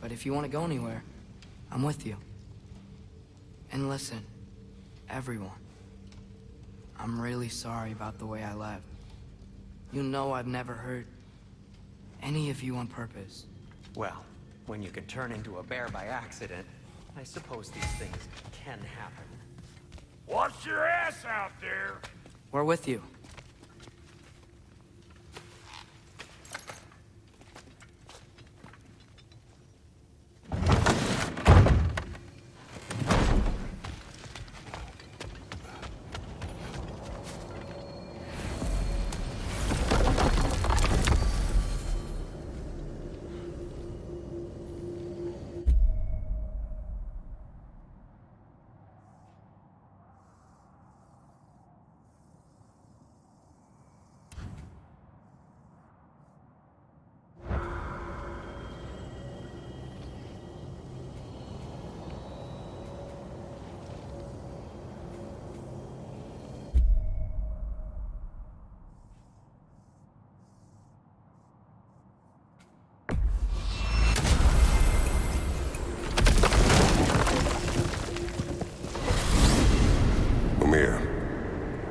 but if you want to go anywhere, I'm with you. And listen, everyone. I'm really sorry about the way I left. You know I've never hurt any of you on purpose. Well, when you can turn into a bear by accident, I suppose these things can happen. Watch your ass out there! We're with you.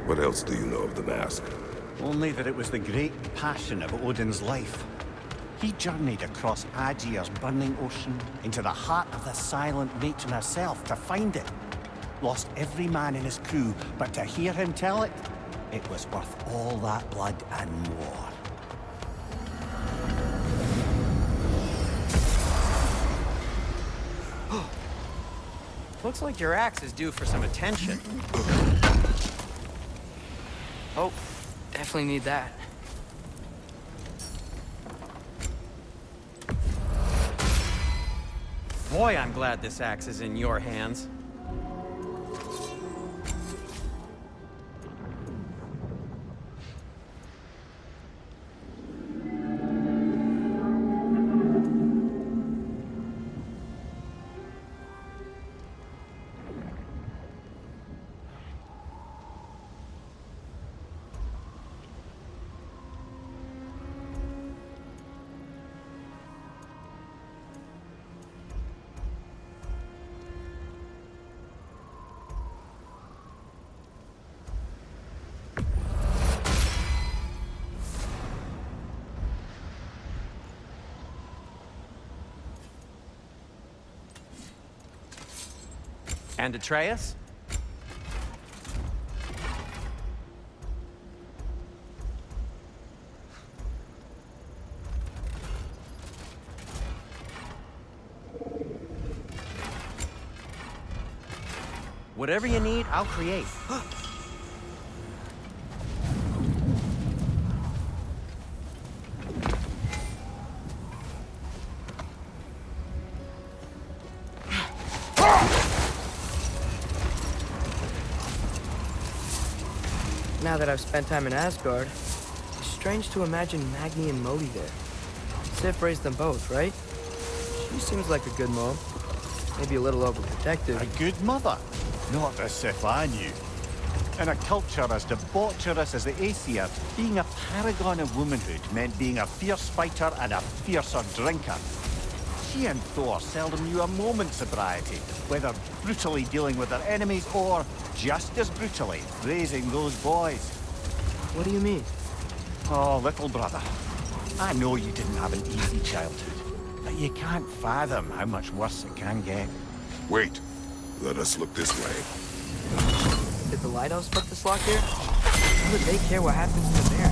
What else do you know of the mask? Only that it was the great passion of Odin's life. He journeyed across Aegir's burning ocean into the heart of the silent matron herself to find it. Lost every man in his crew, but to hear him tell it, it was worth all that blood and more. Looks like your axe is due for some attention. Oh, definitely need that. Boy, I'm glad this axe is in your hands. And Atreus? Whatever you need, I'll create. Now that I've spent time in Asgard, it's strange to imagine Magni and Modi there. Sif raised them both, right? She seems like a good mom. Maybe a little overprotective. A good mother? Not as if I knew. In a culture as debaucherous as the Aesir, being a paragon of womanhood meant being a fierce fighter and a fiercer drinker. She and Thor seldom knew a moment's sobriety, whether brutally dealing with their enemies or, just as brutally, raising those boys. What do you mean? Oh, little brother. I know you didn't have an easy childhood, but you can't fathom how much worse it can get. Wait. Let us look this way. Did the Lighthouse put this lock here? How would they care what happens to the bear?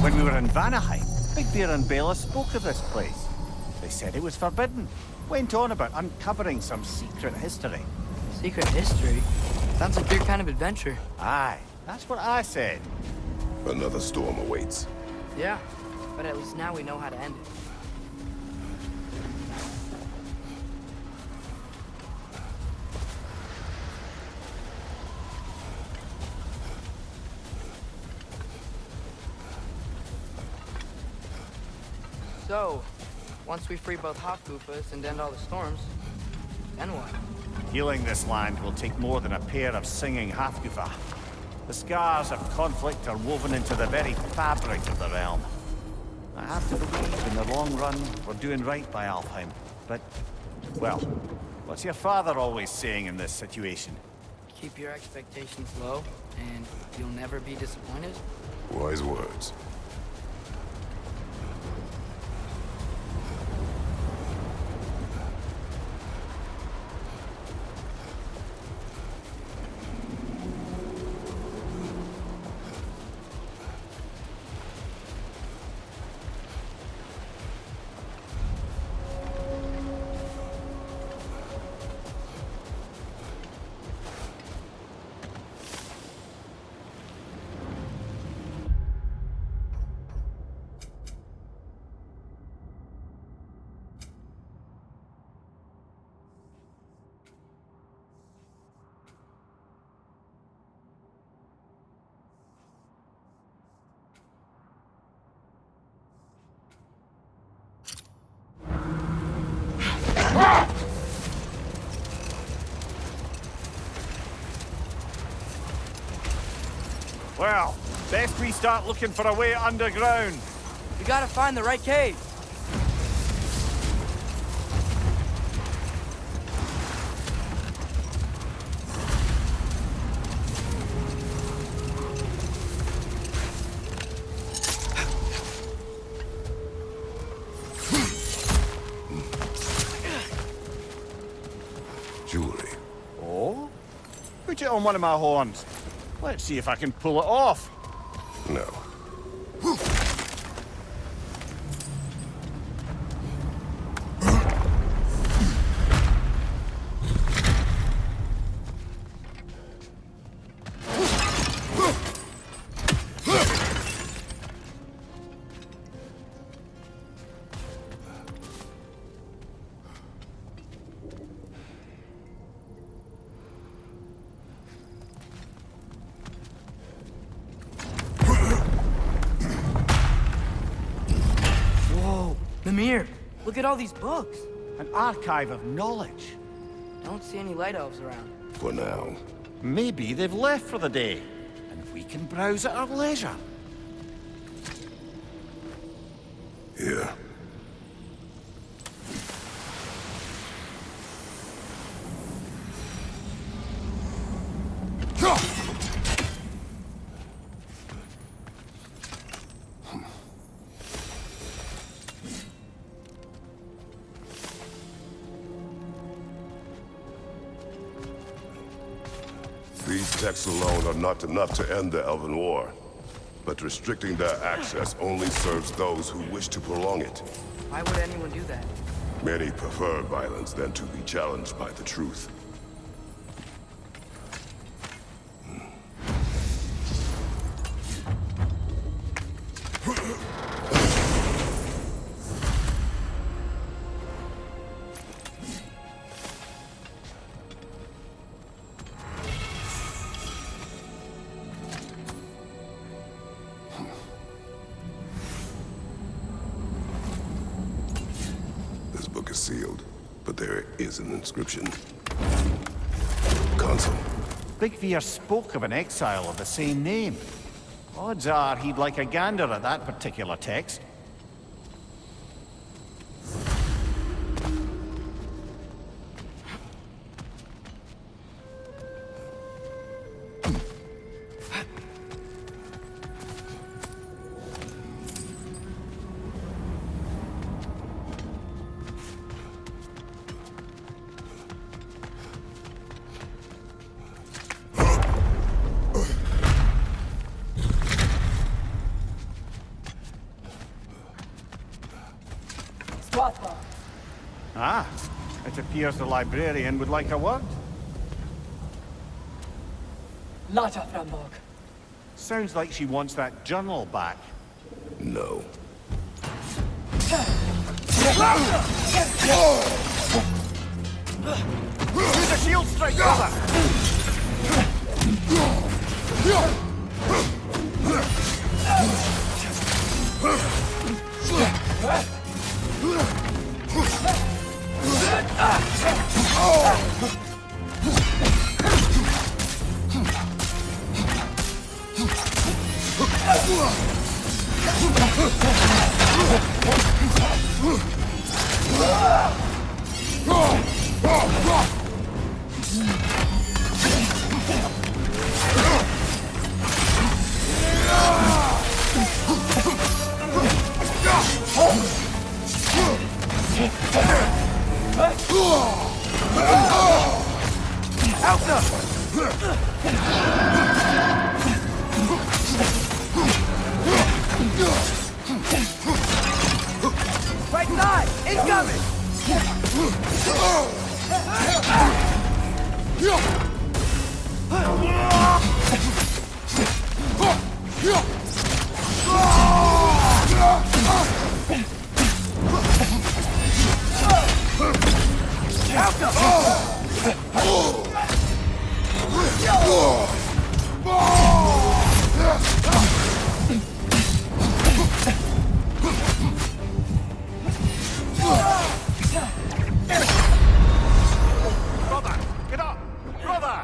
When we were in Vanaheim, Big Bear and Bela spoke of this place. They said it was forbidden. Went on about uncovering some secret history. Secret history? Sounds like your kind of adventure. Aye, that's what I said. Another storm awaits. Yeah, but at least now we know how to end it. So, once we free both Hafgufas and end all the storms, then what? Healing this land will take more than a pair of singing Hafgufa. The scars of conflict are woven into the very fabric of the realm. I have to believe, in the long run, we're doing right by Alfheim. But, well, what's your father always saying in this situation? Keep your expectations low, and you'll never be disappointed. Wise words. Well, best we start looking for a way underground. We gotta find the right cave. Jewelry. Oh? Put it on one of my horns. Let's see if I can pull it off. No. The mirror. Look at all these books. An archive of knowledge. Don't see any light elves around. For now. Maybe they've left for the day, and we can browse at our leisure. Here. These texts alone are not enough to end the Elven War. But restricting their access only serves those who wish to prolong it. Why would anyone do that? Many prefer violence than to be challenged by the truth. This book is sealed, but there is an inscription. Console. Big Veer spoke of an exile of the same name. Odds are he'd like a gander at that particular text. Ah, it appears the librarian would like a word. Lata Frambog. Sounds like she wants that journal back. No. Use a shield strike, brother! Right side! Incoming! Brother! Get up! Brother!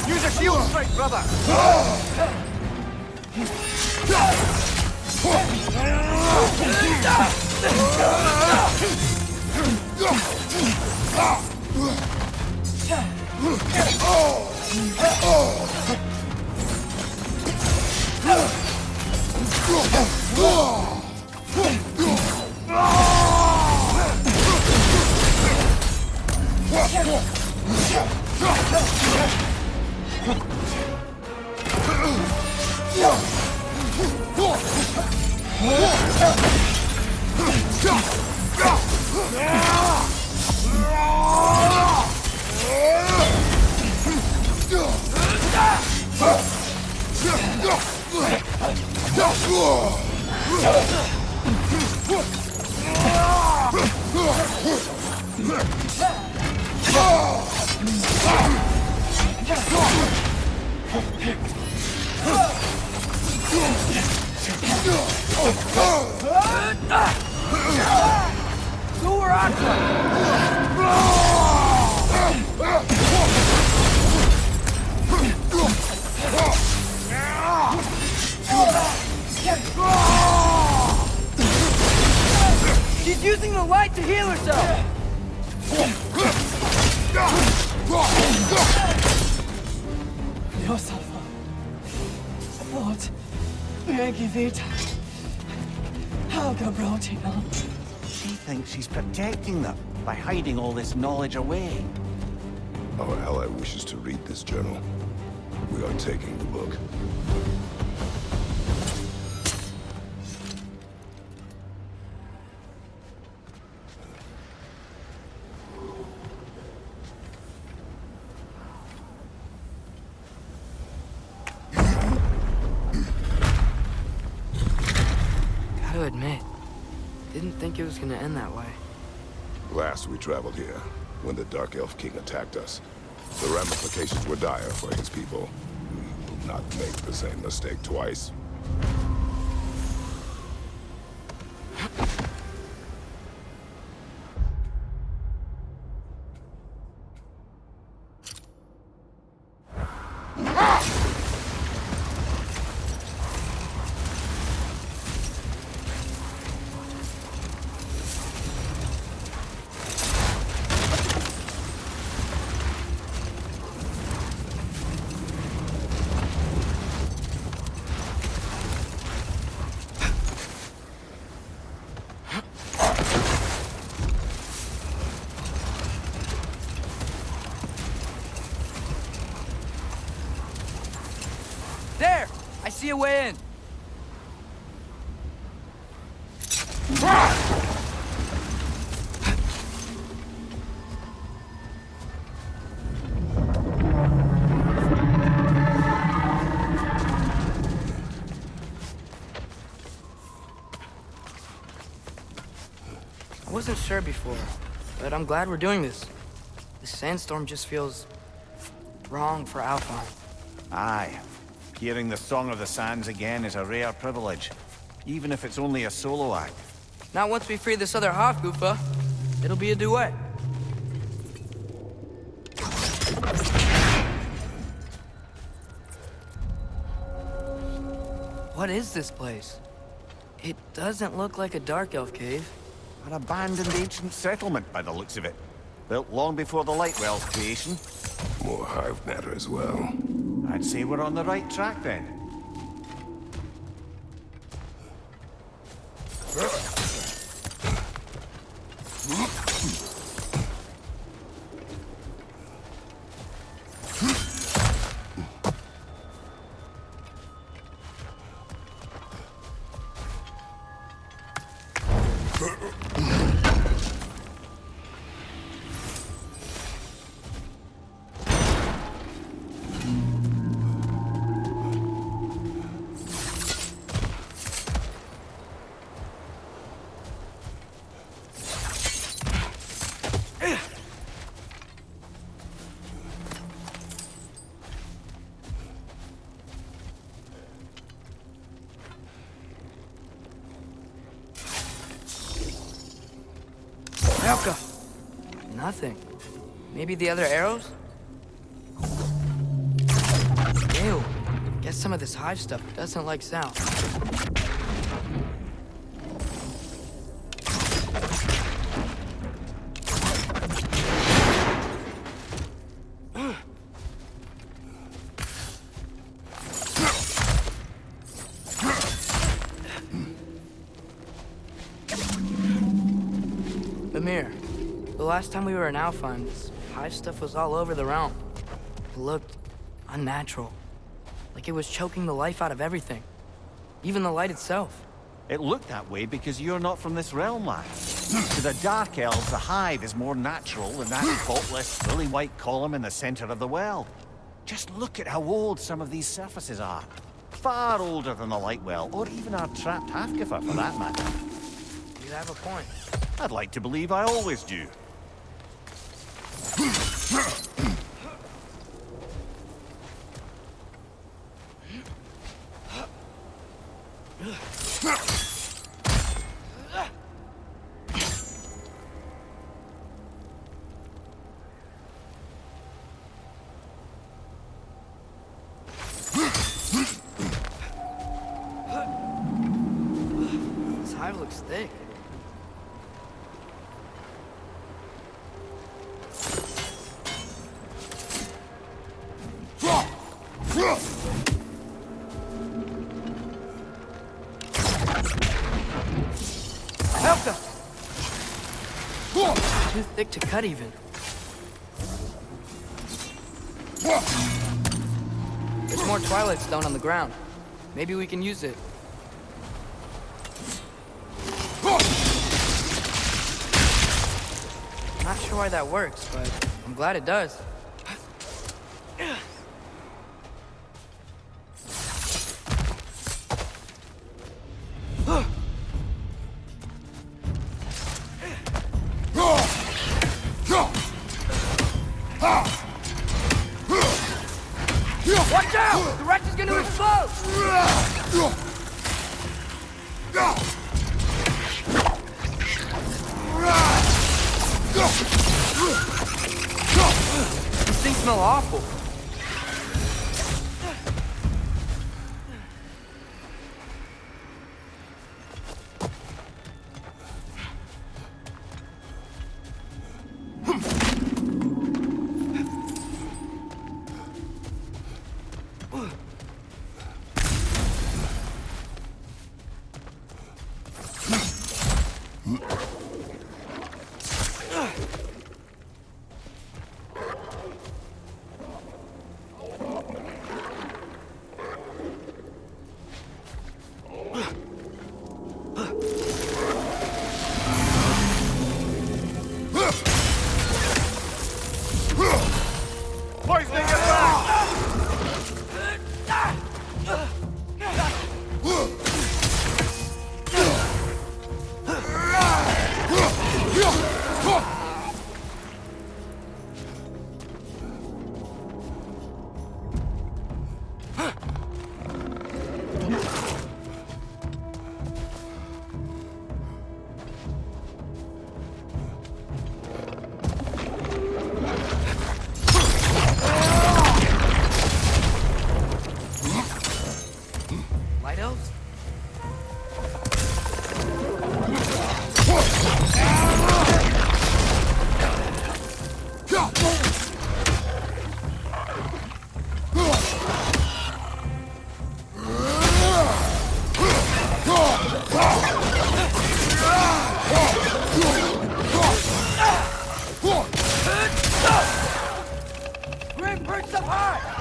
Use a shield strike, brother! She's using the light to heal herself! Yourself. What? Megivita. Helga brought it on. She thinks she's protecting them by hiding all this knowledge away. Our ally wishes to read this journal. We are taking the book. Gotta admit, didn't think it was gonna end that way. Last we traveled here, when the Dark Elf King attacked us, the ramifications were dire for his people. We will not make the same mistake twice. There! I see a way in! I wasn't sure before, but I'm glad we're doing this. This sandstorm just feels wrong for Alpine. Aye. Hearing the Song of the Sands again is a rare privilege, even if it's only a solo act. Not once we free this other Hafgufa. It'll be a duet. What is this place? It doesn't look like a dark elf cave. An abandoned ancient settlement by the looks of it. Built long before the Lightwell's creation. More hive matter as well. I'd say we're on the right track then. Helka! Nothing. Maybe the other arrows? Ew. Guess some of this hive stuff doesn't like sound. Mimir, the last time we were in Alfheim, this hive stuff was all over the realm. It looked unnatural. Like it was choking the life out of everything. Even the light itself. It looked that way because you're not from this realm, lad. To the Dark Elves, the hive is more natural than that faultless, lily white column in the center of the well. Just look at how old some of these surfaces are. Far older than the Lightwell, or even our trapped Hafgufa for that matter. You have a point. I'd like to believe I always do. This hive looks thick. Helka! Too thick to cut even. There's more Twilight Stone on the ground. Maybe we can use it. Not sure why that works, but I'm glad it does. Watch out! The wreck is gonna explode! These things smell awful.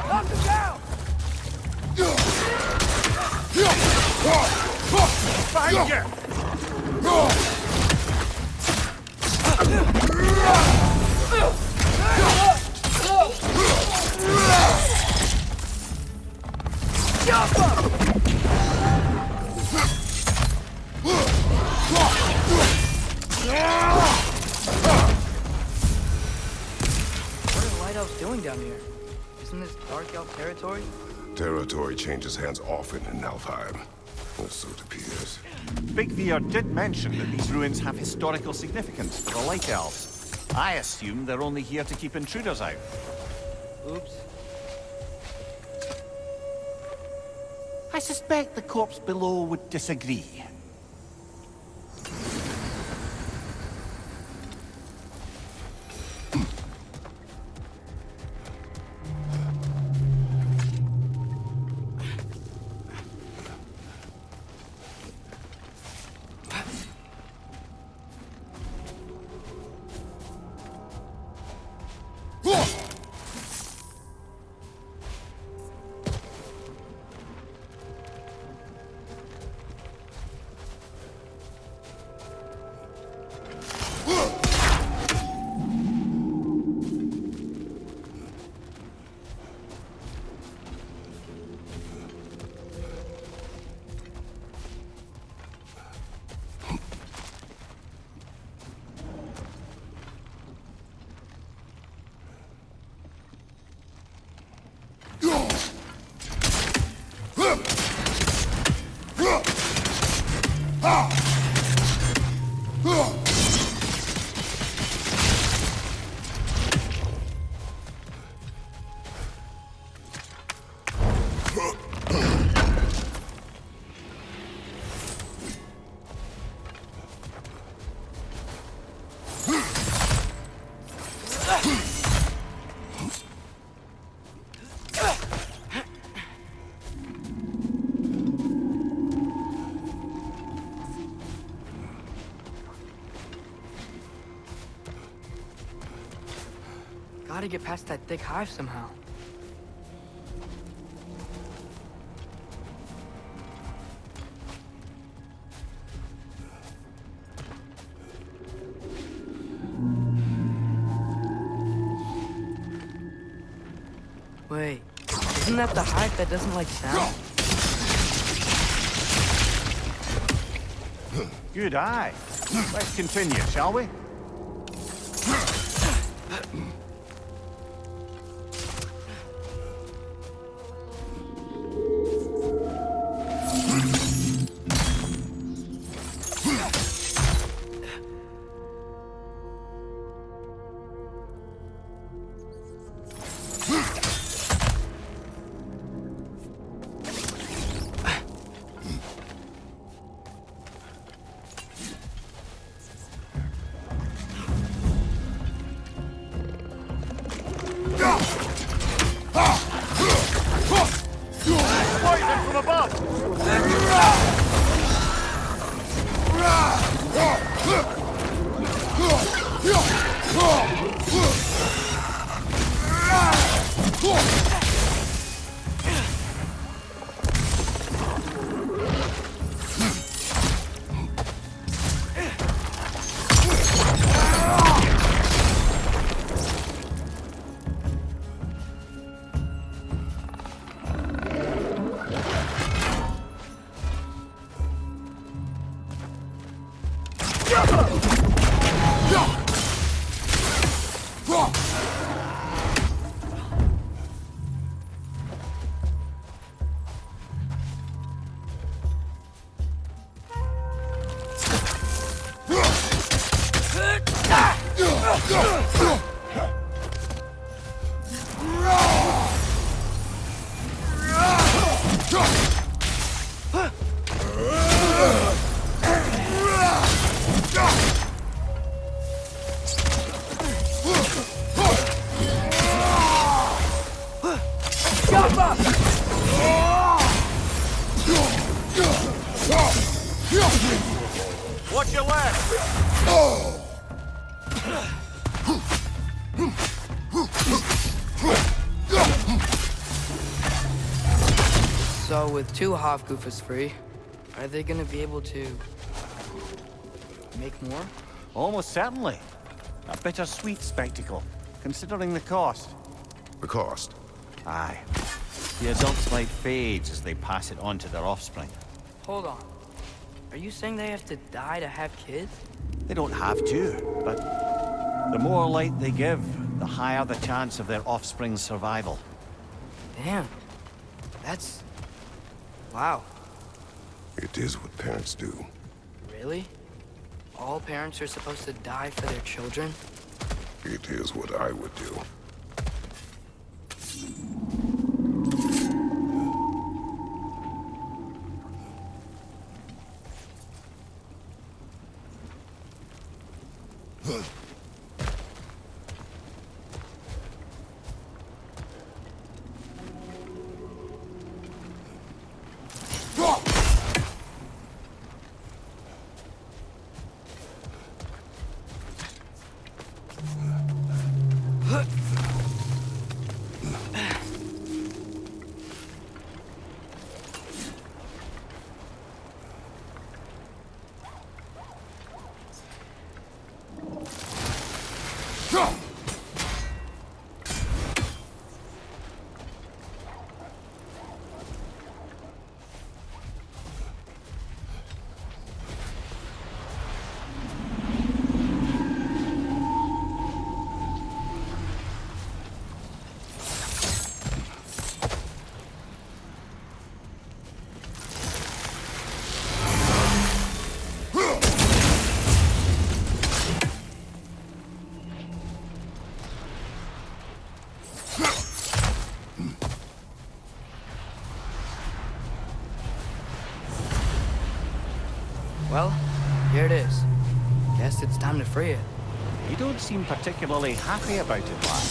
Knock him down! Behind you! Jump up! What are the Light Elves doing down here? Isn't this Dark Elf territory? Territory changes hands often in Alfheim. Or so it appears. Big Veer did mention that these ruins have historical significance for the Light Elves. I assume they're only here to keep intruders out. Oops. I suspect the corpse below would disagree. Gotta get past that thick hive somehow. Wait, isn't that the hive that doesn't like sound? Good eye. Let's continue, shall we? Watch your left! So with 2 Hafgufas free, are they gonna be able to make more? Almost certainly. A bittersweet spectacle, considering the cost. The cost? Aye. The adults' light fades as they pass it on to their offspring. Hold on. Are you saying they have to die to have kids? They don't have to, but the more light they give, the higher the chance of their offspring's survival. Damn. That's... wow. It is what parents do. Really? All parents are supposed to die for their children? It is what I would do. Well, here it is. Guess it's time to free it. You don't seem particularly happy about it, lad.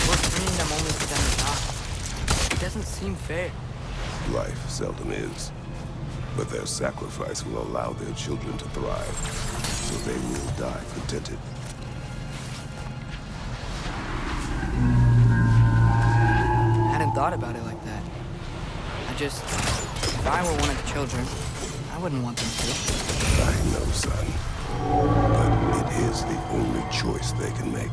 We're freeing them only for them to die. It doesn't seem fair. Life seldom is. But their sacrifice will allow their children to thrive. So they will die contented. I hadn't thought about it like that. If I were one of the children, I wouldn't want them to. I know, son. But it is the only choice they can make.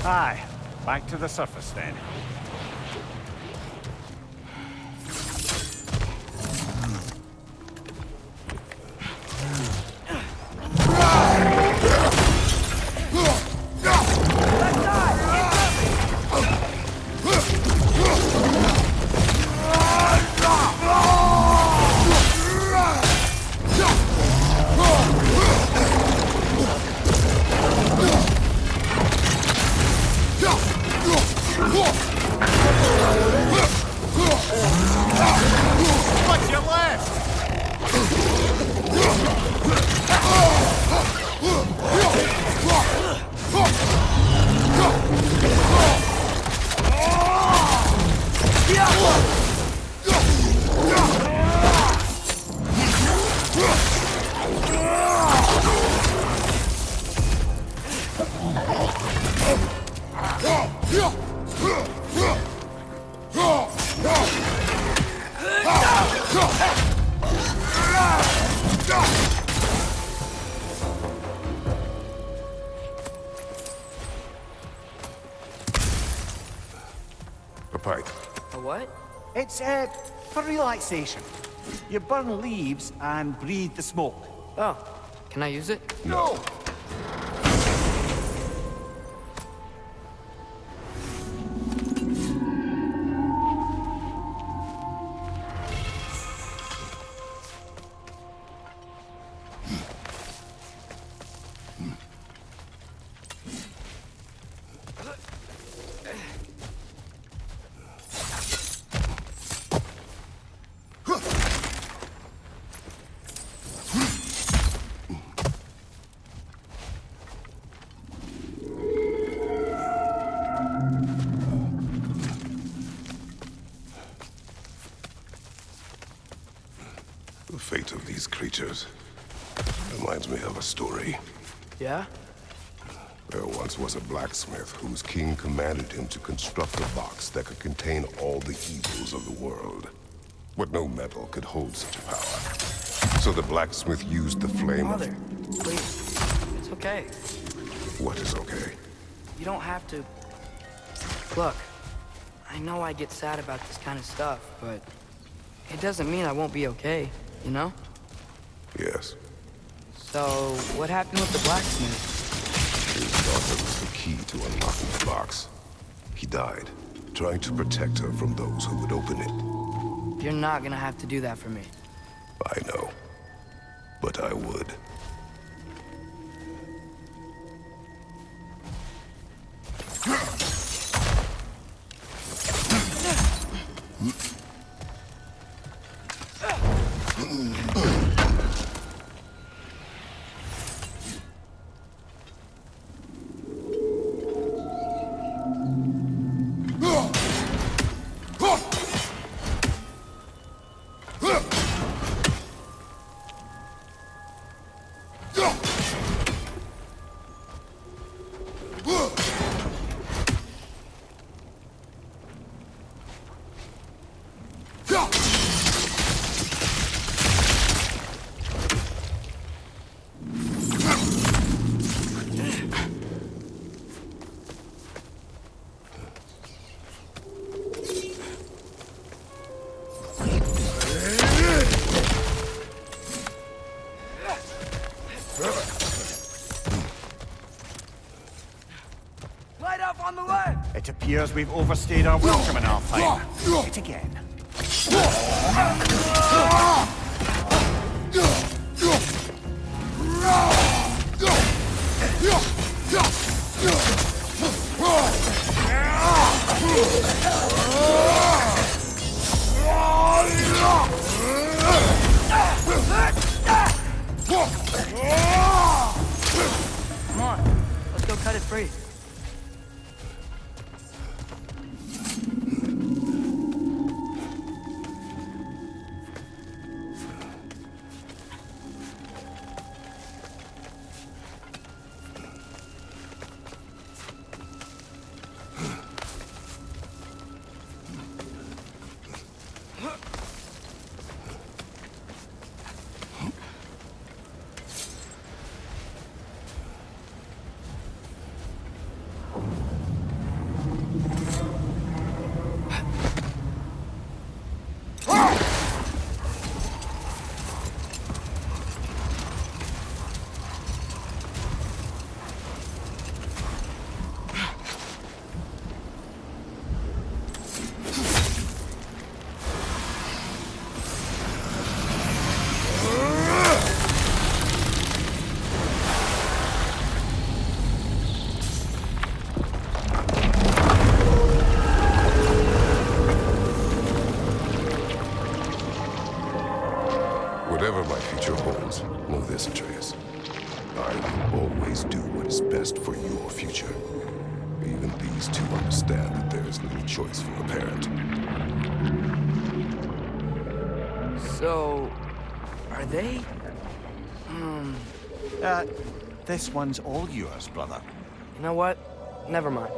Aye. Back to the surface, then. What's your left? A pipe. A what? It's, for relaxation. You burn leaves and breathe the smoke. Oh, can I use it? No! The fate of these creatures reminds me of a story. Yeah? There once was a blacksmith whose king commanded him to construct a box that could contain all the evils of the world. But no metal could hold such power. So the blacksmith used the flame Mother, please. It's okay. What is okay? You don't have to... Look, I know I get sad about this kind of stuff, but it doesn't mean I won't be okay, you know? Yes. So, what happened with the blacksmith? His daughter was the key to unlocking the box. He died, trying to protect her from those who would open it. You're not gonna have to do that for me. I know. But I would. Light up on the left! It appears we've overstayed our welcome in our time. Hit again. Come on, let's go cut it free. Whatever my future holds, know this, Atreus. I will always do what is best for your future. Even these two understand that there is little choice for a parent. So, are they? This one's all yours, brother. You know what? Never mind.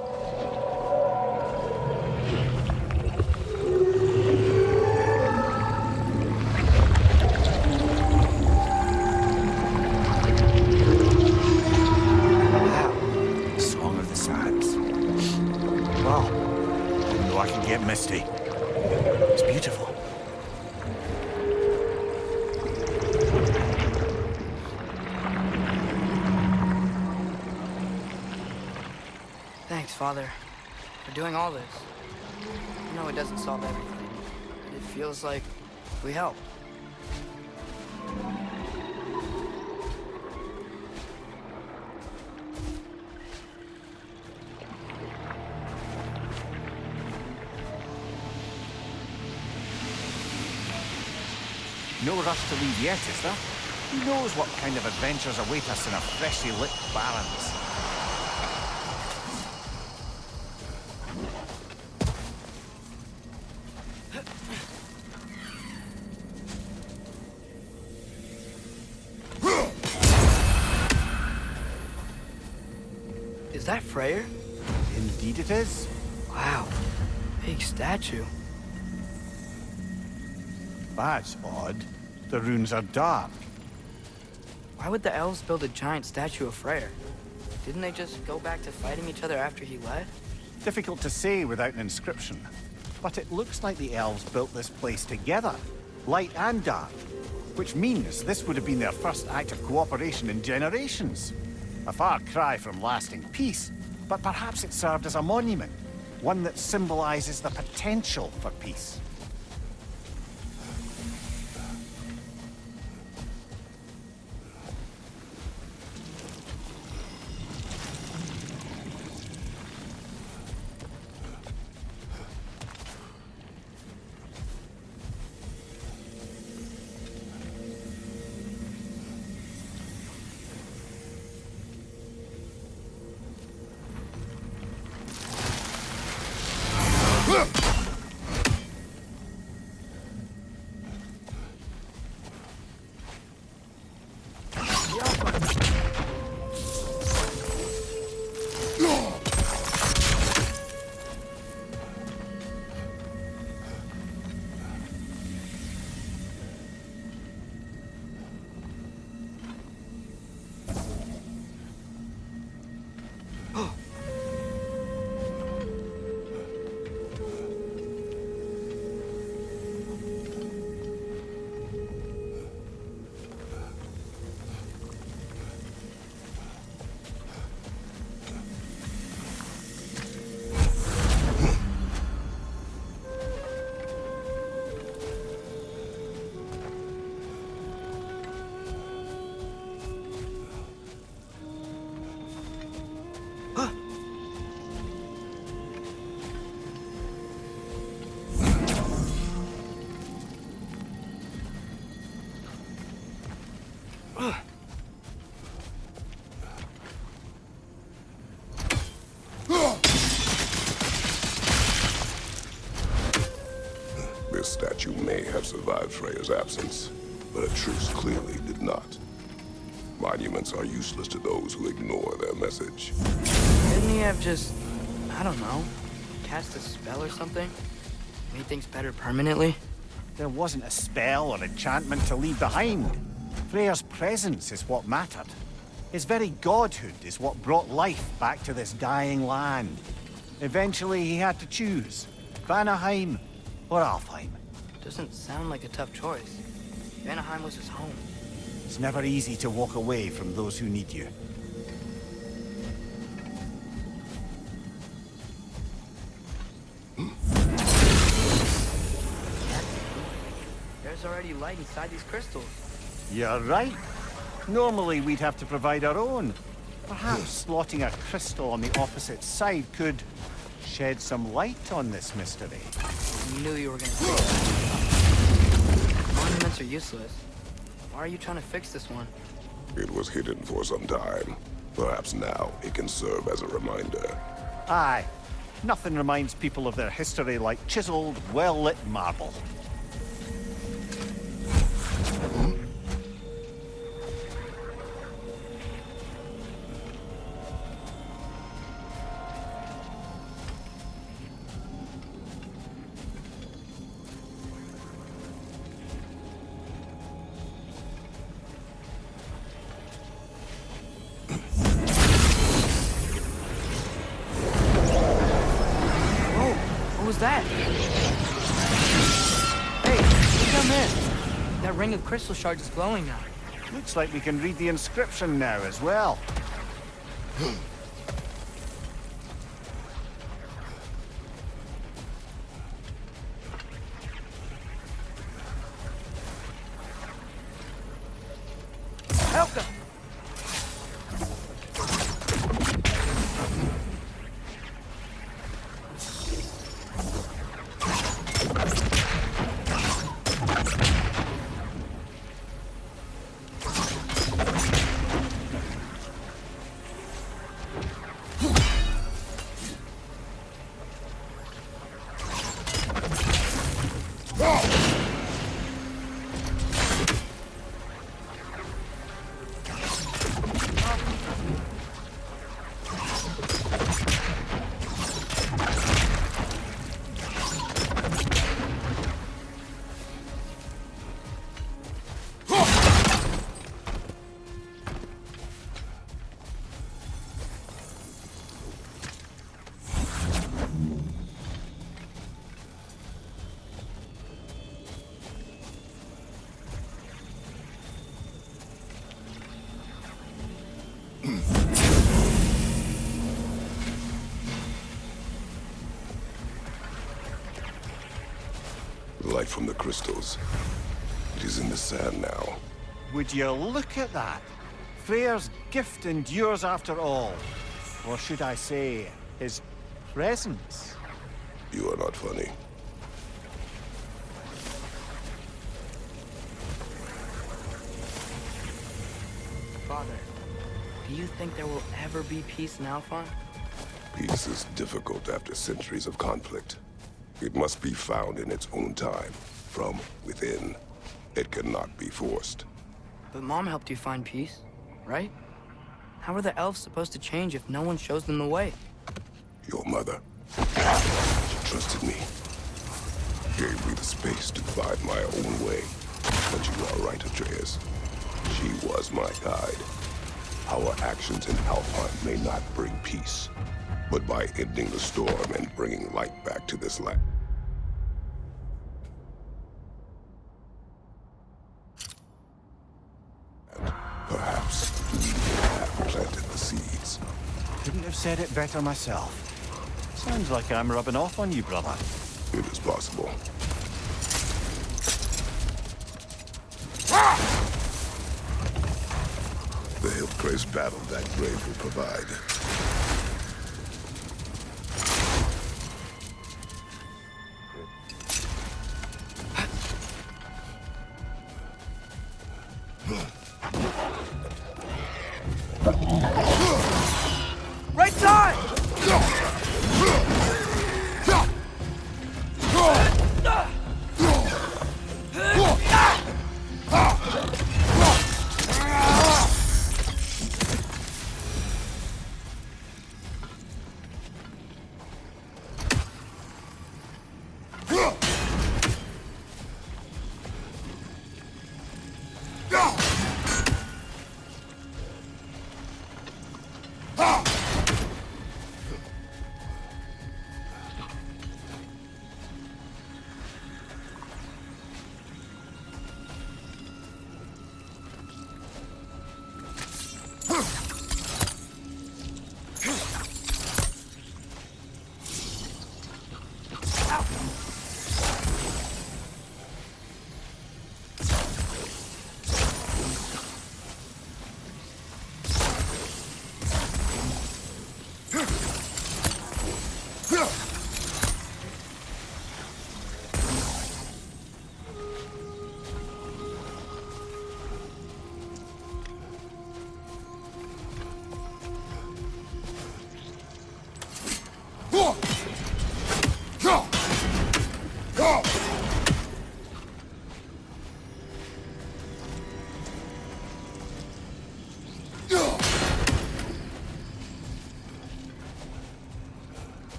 Song of the Sands. Wow. I know I can get misty. It's beautiful. Thanks, Father, for doing all this. I know it doesn't solve everything, but it feels like we helped. No rush to leave yet, is there? Who knows what kind of adventures await us in our freshly lit barrens? that Freyr? Indeed it is. Wow. Big statue. That's odd. The runes are dark. Why would the elves build a giant statue of Freyr? Didn't they just go back to fighting each other after he left? Difficult to say without an inscription. But it looks like the elves built this place together, light and dark. Which means this would have been their first act of cooperation in generations. A far cry from lasting peace, but perhaps it served as a monument. One that symbolizes the potential for peace. This statue may have survived Freya's absence, but Atreus clearly did not. Monuments are useless to those who ignore their message. Didn't he have just, I don't know, cast a spell or something? Made things better permanently? There wasn't a spell or enchantment to leave behind. Freya's presence is what mattered. His very godhood is what brought life back to this dying land. Eventually he had to choose, Vanaheim or Alfheim. Doesn't sound like a tough choice. Vanaheim was his home. It's never easy to walk away from those who need you. There's already light inside these crystals. You're right. Normally we'd have to provide our own. Perhaps slotting a crystal on the opposite side could shed some light on this mystery. I knew you were gonna say that. Monuments are useless. Why are you trying to fix this one? It was hidden for some time. Perhaps now it can serve as a reminder. Aye. Nothing reminds people of their history like chiseled, well-lit marble. What was that? Hey, come in. That ring of crystal shards is glowing now. Looks like we can read the inscription now as well. Help them! light from the crystals. It is in the sand now. Would you look at that? Freyr's gift endures after all. Or should I say, his presence? You are not funny. Father, do you think there will ever be peace in Alfheim? Peace is difficult after centuries of conflict. It must be found in its own time, from within. It cannot be forced. But Mom helped you find peace, right? How are the elves supposed to change if no one shows them the way? Your mother. She trusted me. Gave me the space to find my own way. But you are right, Atreus. She was my guide. Our actions in Alfheim may not bring peace, but by ending the storm and bringing light back to this land. Perhaps we have planted the seeds. Couldn't have said it better myself. Sounds like I'm rubbing off on you, brother. It is possible. The Hill-Crace battle that grave will provide. Right side!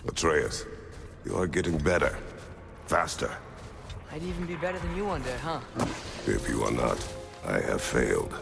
Atreus, you are getting better. Faster. I'd even be better than you one day, huh? If you are not, I have failed.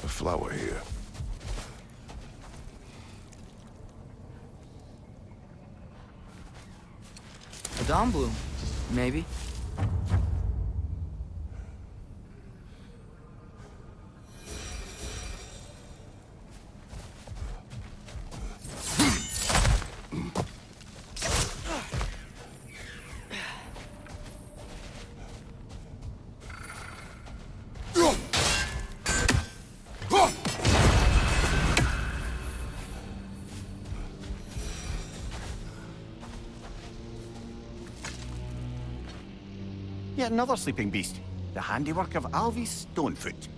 A flower here. A dawn bloom, maybe. Yet another sleeping beast, the handiwork of Alvis Stonefoot.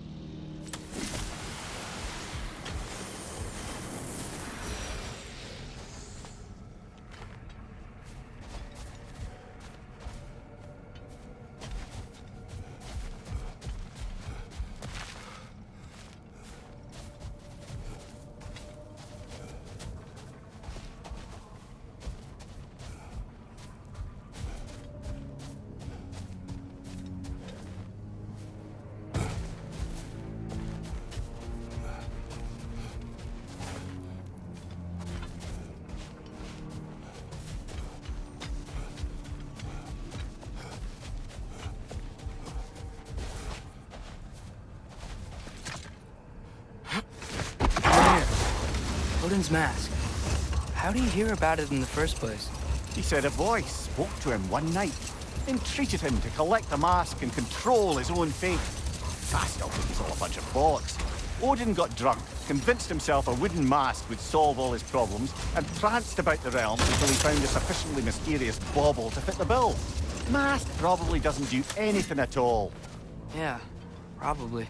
Odin's mask. How do you hear about it in the first place? He said a voice spoke to him one night, entreated him to collect the mask and control his own fate. I still think it's all a bunch of bollocks. Odin got drunk, convinced himself a wooden mask would solve all his problems, and pranced about the realms until he found a sufficiently mysterious bauble to fit the bill. Mask probably doesn't do anything at all. Yeah, probably.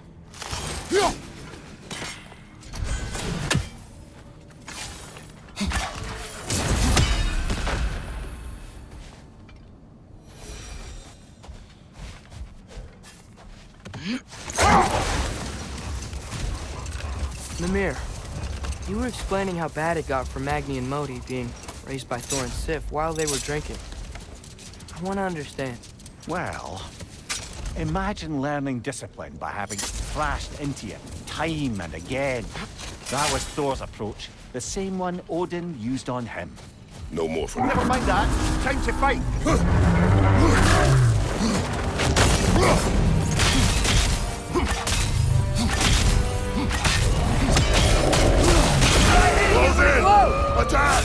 Mimir, you were explaining how bad it got for Magni and Modi being raised by Thor and Sif while they were drinking. I want to understand. Well, imagine learning discipline by having thrashed into it time and again. That was Thor's approach, the same one Odin used on him. No more for now. Never mind that. Time to fight. Close in! Attack!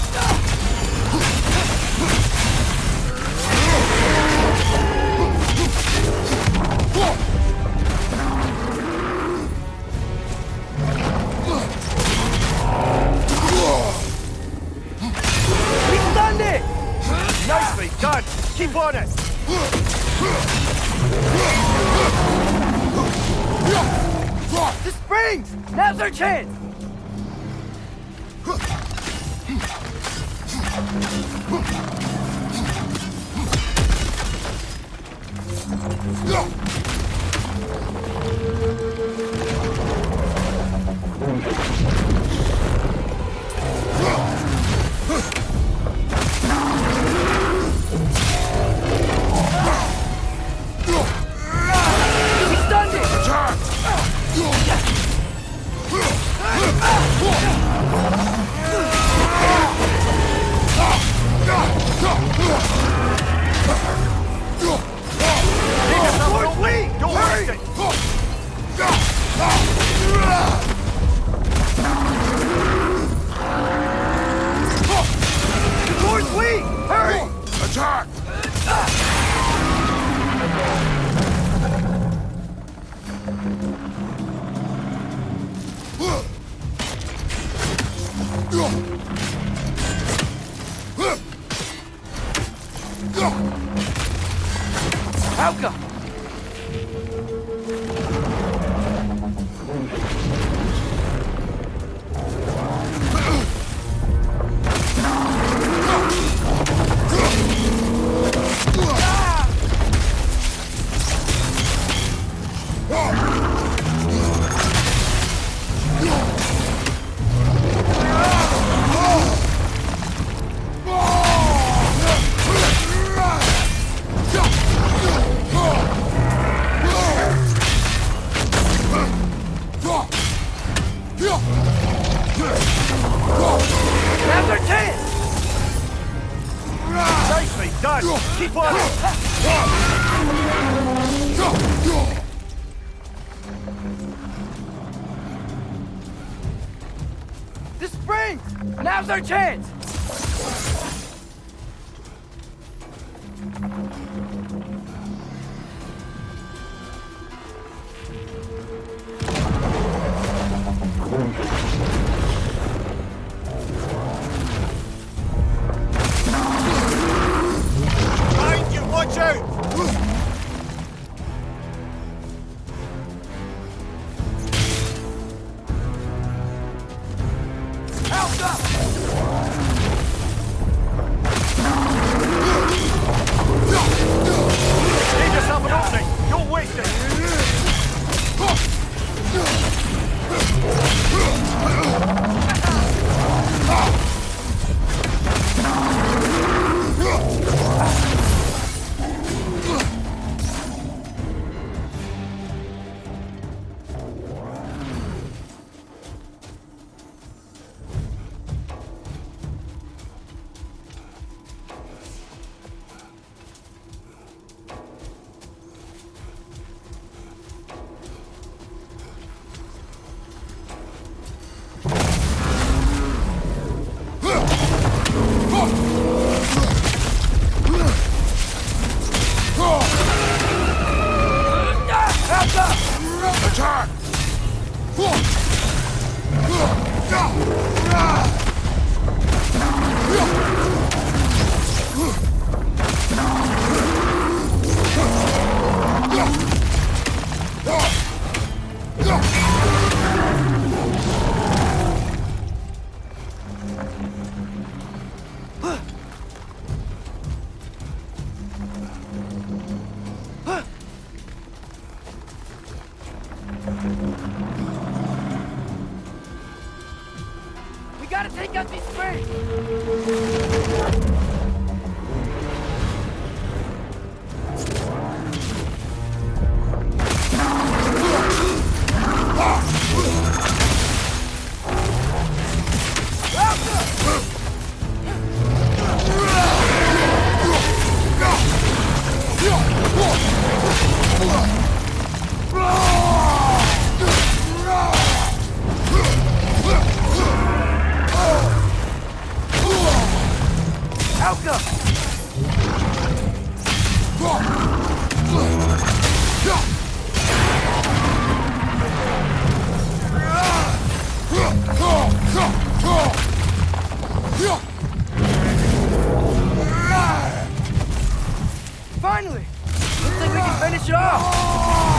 We stunned it! Nicely done. Keep on it. The springs! Now's our chance! Hauka! Now's our chance! Nicely done! Keep on it! The springs! Now's our chance! Behind you! Watch out! Leave yourself an opening! Don't waste it! Attack! We gotta take out these springs! Finally! Looks like we can finish it off!